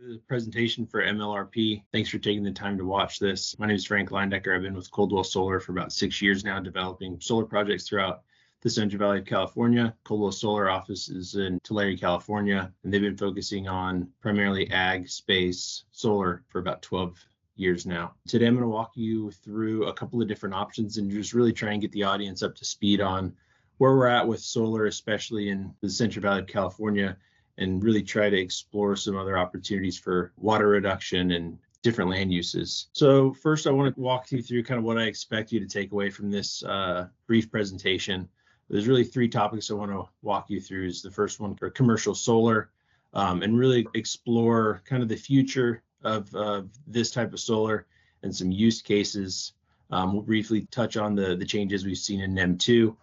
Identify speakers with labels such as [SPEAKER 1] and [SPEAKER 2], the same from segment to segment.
[SPEAKER 1] The presentation for MLRP. Thanks for taking the time to watch this. My name is Frank Leyendekker. I've been with Coldwell Solar for about 6 years now, developing solar projects throughout the Central Valley of California. Coldwell Solar office is in Tulare, California, and they've been focusing on primarily ag, space, solar for about 12 years now. Today, I'm going to walk you through a couple of different options and just really try and get the audience up to speed on where we're at with solar, especially in the Central Valley of California, and really try to explore some other opportunities for water reduction and different land uses. So first, I want to walk you through kind of what I expect you to take away from this brief presentation. There's really three topics I want to walk you through. Is the first one for commercial solar, and really explore kind of the future of this type of solar and some use cases. We'll briefly touch on the changes we've seen in NEM 2.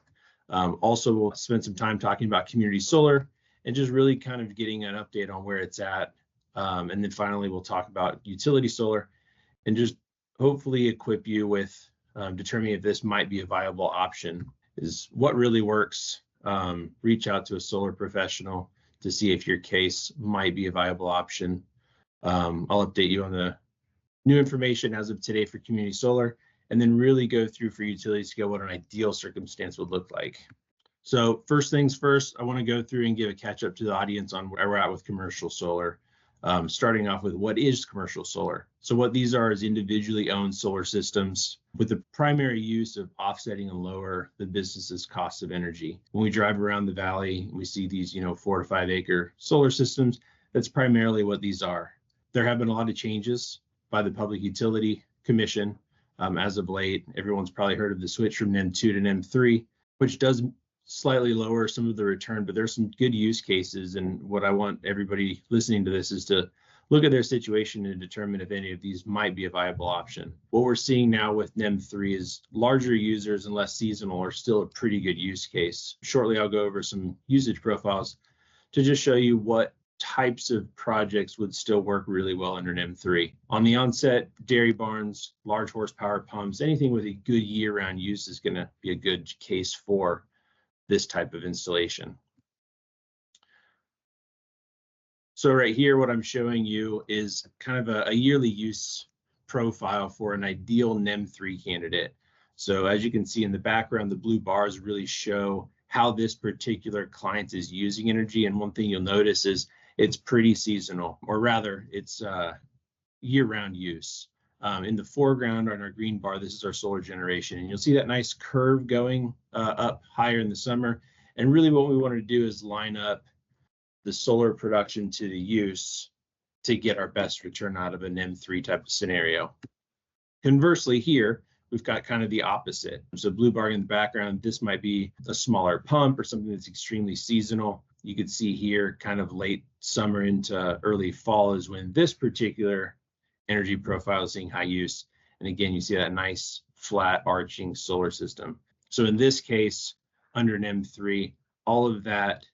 [SPEAKER 1] Also, we'll spend some time talking about community solar and just really kind of getting an update on where it's at. And then finally, we'll talk about utility solar and just hopefully equip you with determining if this might be a viable option. Is what really works. Reach out to a solar professional to see if your case might be a viable option. I'll update you on the new information as of today for community solar, and then really go through for utility scale what an ideal circumstance would look like. So first things first, I want to go through and give a catch up to the audience on where we're at with commercial solar. Starting off with what is commercial solar. So what these are is individually owned solar systems with the primary use of offsetting and lower the business's cost of energy. When we drive around the valley, we see these, 4 to 5 acre solar systems. That's primarily what these are. There have been a lot of changes by the Public Utility Commission as of late. Everyone's probably heard of the switch from NEM 2 to NEM 3, which does slightly lower some of the return, but there's some good use cases. And what I want everybody listening to this is to look at their situation and determine if any of these might be a viable option. What we're seeing now with NEM 3 is larger users and less seasonal are still a pretty good use case. Shortly, I'll go over some usage profiles to just show you what types of projects would still work really well under NEM 3. On the onset, dairy barns, large horsepower pumps, anything with a good year-round use is going to be a good case for this type of installation. So right here, what I'm showing you is kind of a yearly use profile for an ideal NEM 3 candidate. So as you can see in the background, the blue bars really show how this particular client is using energy. And one thing you'll notice is it's pretty seasonal, or rather it's year-round use. In the foreground on our green bar, this is our solar generation. And you'll see that nice curve going up higher in the summer. And really what we want to do is line up the solar production to the use to get our best return out of a NEM 3 type of scenario. Conversely here, we've got kind of the opposite. So blue bar in the background, this might be a smaller pump or something that's extremely seasonal. You could see here kind of late summer into early fall is when this particular energy profile is seeing high use. And again, you see that nice flat arching solar system. So in this case, under NEM 3, all of that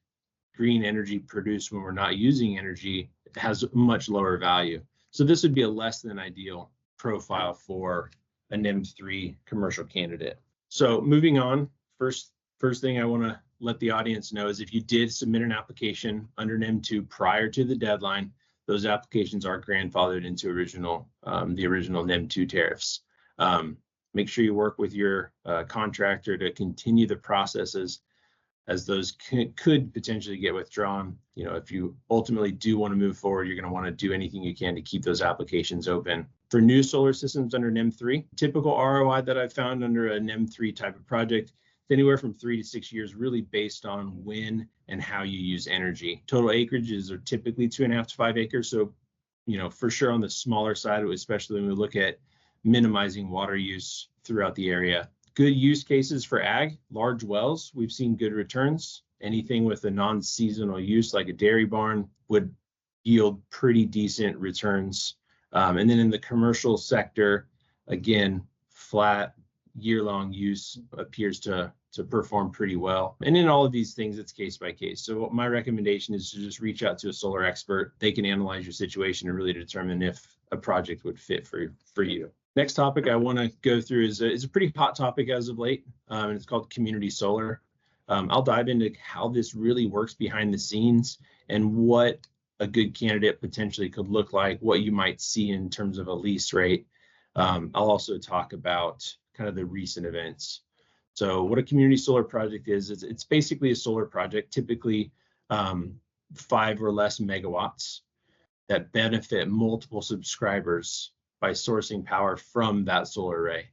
[SPEAKER 1] green energy produced when we're not using energy has much lower value. So this would be a less than ideal profile for a NEM 3 commercial candidate. So moving on, first thing I want to let the audience know is if you did submit an application under NEM 2 prior to the deadline, those applications are grandfathered into the original NEM 2 tariffs. Make sure you work with your contractor to continue the processes as those could potentially get withdrawn. If you ultimately do want to move forward, you're going to want to do anything you can to keep those applications open. For new solar systems under NEM 3, typical ROI that I've found under a NEM 3 type of project is anywhere from 3 to 6 years, really based on when and how you use energy. Total acreages are typically 2.5 to 5 acres. So, for sure on the smaller side, especially when we look at minimizing water use throughout the area. Good use cases for ag, large wells, we've seen good returns. Anything with a non-seasonal use like a dairy barn would yield pretty decent returns. And then in the commercial sector, again, flat year-long use appears to perform pretty well. And in all of these things, it's case by case. So my recommendation is to just reach out to a solar expert. They can analyze your situation and really determine if a project would fit for you. Next topic I want to go through is a pretty hot topic as of late, and it's called community solar. I'll dive into how this really works behind the scenes and what a good candidate potentially could look like, what you might see in terms of a lease rate. I'll also talk about kind of the recent events. So what a community solar project is it's basically a solar project, typically 5 or less megawatts, that benefit multiple subscribers by sourcing power from that solar array.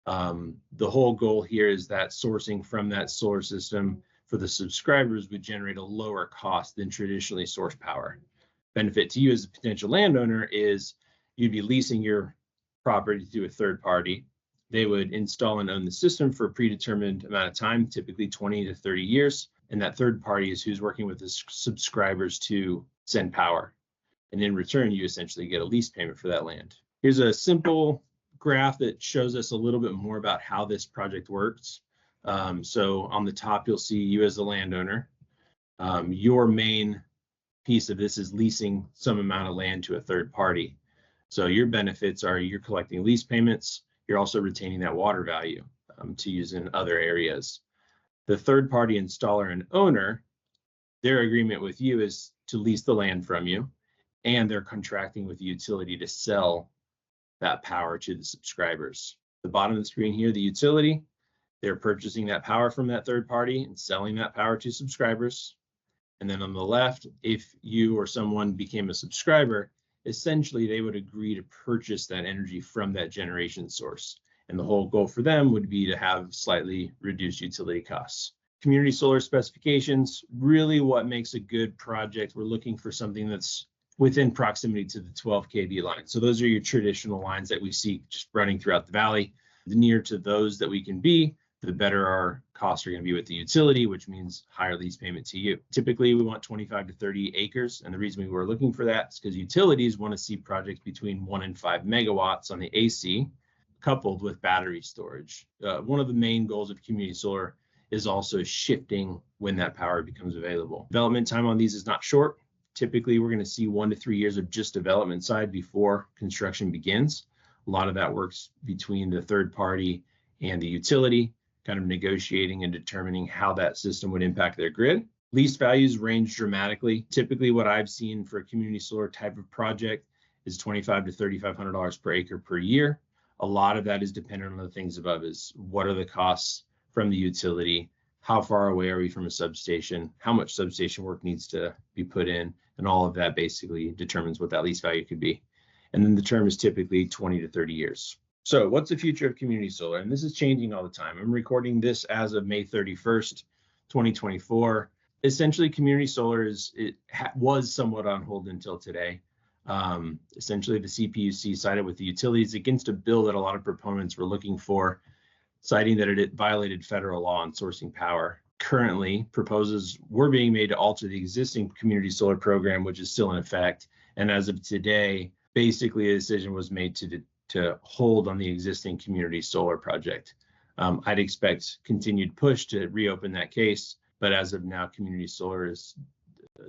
[SPEAKER 1] The whole goal here is that sourcing from that solar system for the subscribers would generate a lower cost than traditionally sourced power. Benefit to you as a potential landowner is you'd be leasing your property to a third party. They would install and own the system for a predetermined amount of time, typically 20 to 30 years. And that third party is who's working with the subscribers to send power. And in return, you essentially get a lease payment for that land. Here's a simple graph that shows us a little bit more about how this project works. So on the top, you'll see you as the landowner. Your main piece of this is leasing some amount of land to a third party. So your benefits are you're collecting lease payments. You're also retaining that water value to use in other areas. The third party installer and owner, their agreement with you is to lease the land from you, and they're contracting with the utility to sell that power to the subscribers. The bottom of the screen here, the utility, they're purchasing that power from that third party and selling that power to subscribers. And then on the left, if you or someone became a subscriber, essentially they would agree to purchase that energy from that generation source. And the whole goal for them would be to have slightly reduced utility costs. Community solar specifications, really what makes a good project. We're looking for something that's within proximity to the 12 kV line. So those are your traditional lines that we see just running throughout the valley. The nearer to those that we can be, the better our costs are going to be with the utility, which means higher lease payment to you. Typically, we want 25 to 30 acres. And the reason we were looking for that is because utilities want to see projects between 1 and 5 megawatts on the AC, coupled with battery storage. One of the main goals of community solar is also shifting when that power becomes available. Development time on these is not short. Typically, we're going to see 1 to 3 years of just development side before construction begins. A lot of that works between the third party and the utility, kind of negotiating and determining how that system would impact their grid. Lease values range dramatically. Typically, what I've seen for a community solar type of project is $2,500 to $3,500 per acre per year. A lot of that is dependent on the things above, is what are the costs from the utility, how far away are we from a substation, how much substation work needs to be put in, and all of that basically determines what that lease value could be. And then the term is typically 20 to 30 years. So what's the future of community solar? And this is changing all the time. I'm recording this as of May 31st, 2024. Essentially, community solar was somewhat on hold until today. Essentially, the CPUC sided with the utilities against a bill that a lot of proponents were looking for, citing that it violated federal law on sourcing power. Currently, proposals were being made to alter the existing community solar program, which is still in effect. And as of today, basically a decision was made to hold on the existing community solar project. I'd expect continued push to reopen that case, but as of now, community solar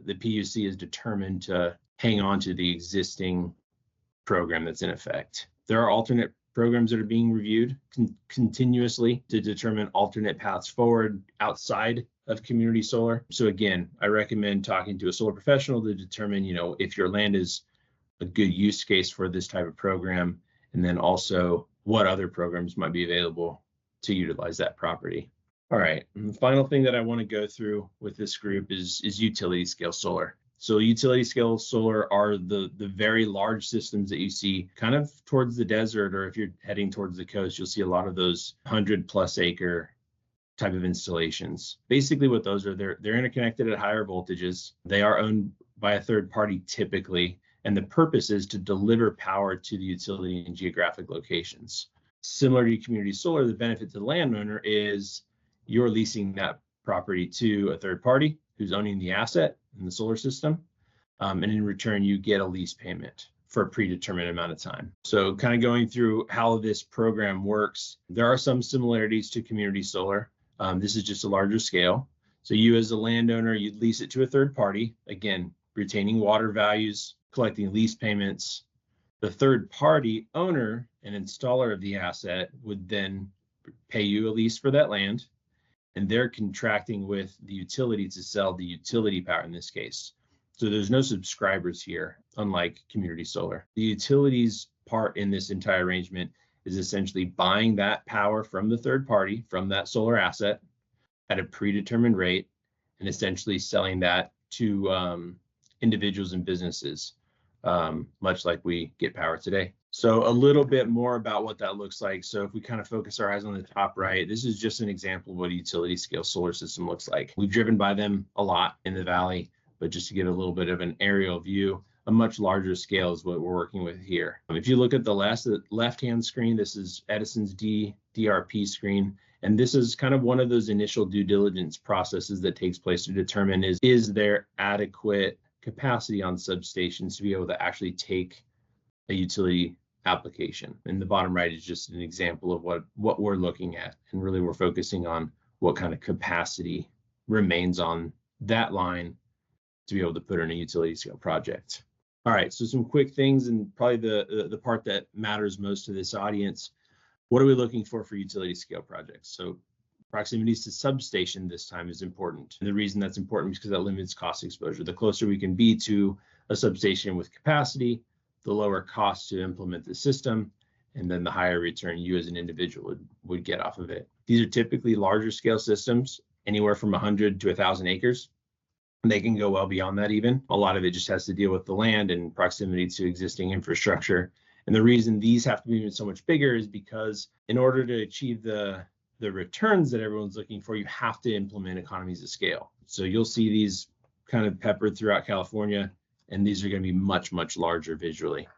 [SPEAKER 1] the PUC is determined to hang on to the existing program that's in effect. There are alternate programs that are being reviewed continuously to determine alternate paths forward outside of community solar. So again, I recommend talking to a solar professional to determine, if your land is a good use case for this type of program, and then also what other programs might be available to utilize that property. All right, and the final thing that I want to go through with this group is utility scale solar. So utility scale solar are the very large systems that you see kind of towards the desert, or if you're heading towards the coast, you'll see a lot of those 100+ acre type of installations. Basically what those are, they're interconnected at higher voltages. They are owned by a third party typically, and the purpose is to deliver power to the utility in geographic locations. Similar to community solar, the benefit to the landowner is you're leasing that property to a third party who's owning the asset in the solar system. And in return, you get a lease payment for a predetermined amount of time. So kind of going through how this program works, there are some similarities to community solar. This is just a larger scale. So you as a landowner, you'd lease it to a third party, again, retaining water values, collecting lease payments. The third party owner and installer of the asset would then pay you a lease for that land, and they're contracting with the utility to sell the utility power in this case. So there's no subscribers here, unlike community solar. The utilities part in this entire arrangement is essentially buying that power from the third party, from that solar asset at a predetermined rate, and essentially selling that to individuals and businesses, much like we get power today. So a little bit more about what that looks like. So if we kind of focus our eyes on the top right, this is just an example of what a utility scale solar system looks like. We've driven by them a lot in the Valley, but just to get a little bit of an aerial view, a much larger scale is what we're working with here. If you look at the left-hand screen, this is Edison's DRP screen. And this is kind of one of those initial due diligence processes that takes place to determine is there adequate capacity on substations to be able to actually take a utility application. And the bottom right is just an example of what we're looking at. And really we're focusing on what kind of capacity remains on that line to be able to put in a utility scale project. All right, so some quick things, and probably the part that matters most to this audience. What are we looking for utility scale projects? So proximities to substation this time is important. And the reason that's important is because that limits cost exposure. The closer we can be to a substation with capacity, the lower cost to implement the system, and then the higher return you as an individual would get off of it. These are typically larger scale systems, anywhere from 100 to 1,000 acres. They can go well beyond that even. A lot of it just has to deal with the land and proximity to existing infrastructure. And the reason these have to be even so much bigger is because in order to achieve the returns that everyone's looking for, you have to implement economies of scale. So you'll see these kind of peppered throughout California, and these are going to be much, much larger visually.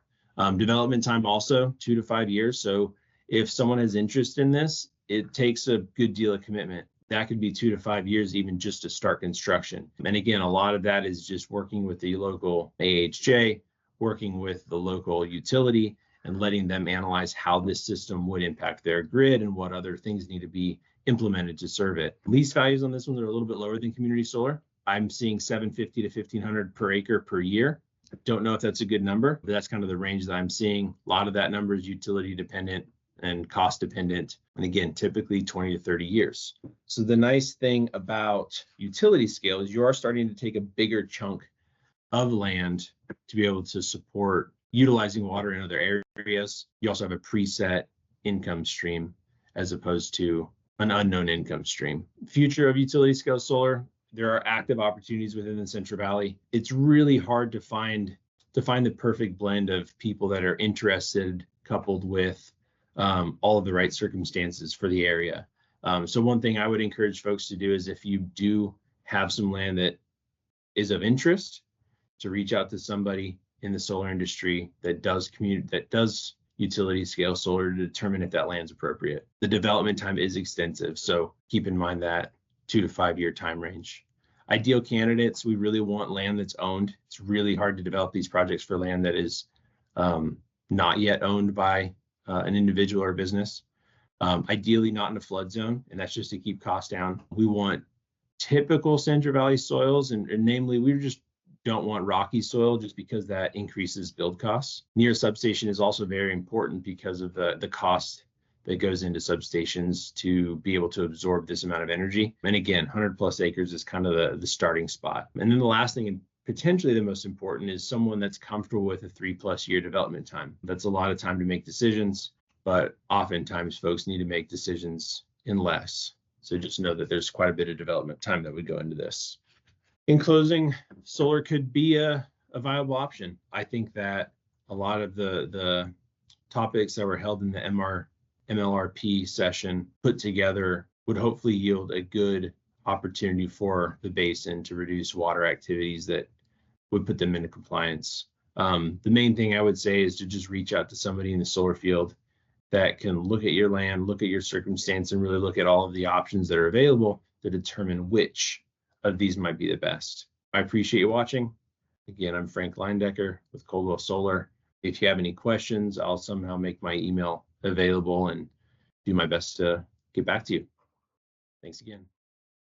[SPEAKER 1] Development time also 2 to 5 years. So if someone has interest in this, it takes a good deal of commitment. That could be 2 to 5 years even just to start construction. And again, a lot of that is just working with the local AHJ, working with the local utility, and letting them analyze how this system would impact their grid and what other things need to be implemented to serve it. Lease values on this one are a little bit lower than community solar. I'm seeing $750 to $1,500 per acre per year. I don't know if that's a good number, but that's kind of the range that I'm seeing. A lot of that number is utility dependent and cost dependent. And again, typically 20 to 30 years. So the nice thing about utility scale is you are starting to take a bigger chunk of land to be able to support utilizing water in other areas. You also have a preset income stream as opposed to an unknown income stream. Future of utility scale solar, there are active opportunities within the Central Valley. It's really hard to find the perfect blend of people that are interested, coupled with all of the right circumstances for the area. So one thing I would encourage folks to do is if you do have some land that is of interest, to reach out to somebody in the solar industry that does utility scale solar to determine if that land's appropriate. The development time is extensive, so keep in mind that 2 to 5 year time range. Ideal candidates, we really want land that's owned. It's really hard to develop these projects for land that is not yet owned by an individual or business. Ideally not in a flood zone, and that's just to keep costs down. We want typical Central Valley soils, and namely, we just don't want rocky soil just because that increases build costs. Near substation is also very important because of the cost that goes into substations to be able to absorb this amount of energy. And again, 100 plus acres is kind of the starting spot. And then the last thing, and potentially the most important, is someone that's comfortable with a 3+ year development time. That's a lot of time to make decisions, but oftentimes folks need to make decisions in less. So just know that there's quite a bit of development time that would go into this. In closing, solar could be a viable option. I think that a lot of the topics that were held in the MLRP session put together would hopefully yield a good opportunity for the basin to reduce water activities that would put them into compliance. The main thing I would say is to just reach out to somebody in the solar field that can look at your land, look at your circumstance, and really look at all of the options that are available to determine which of these might be the best. I appreciate you watching. Again, I'm Frank Leyendekker with Coldwell Solar. If you have any questions, I'll somehow make my email available and do my best to get back to you. Thanks again.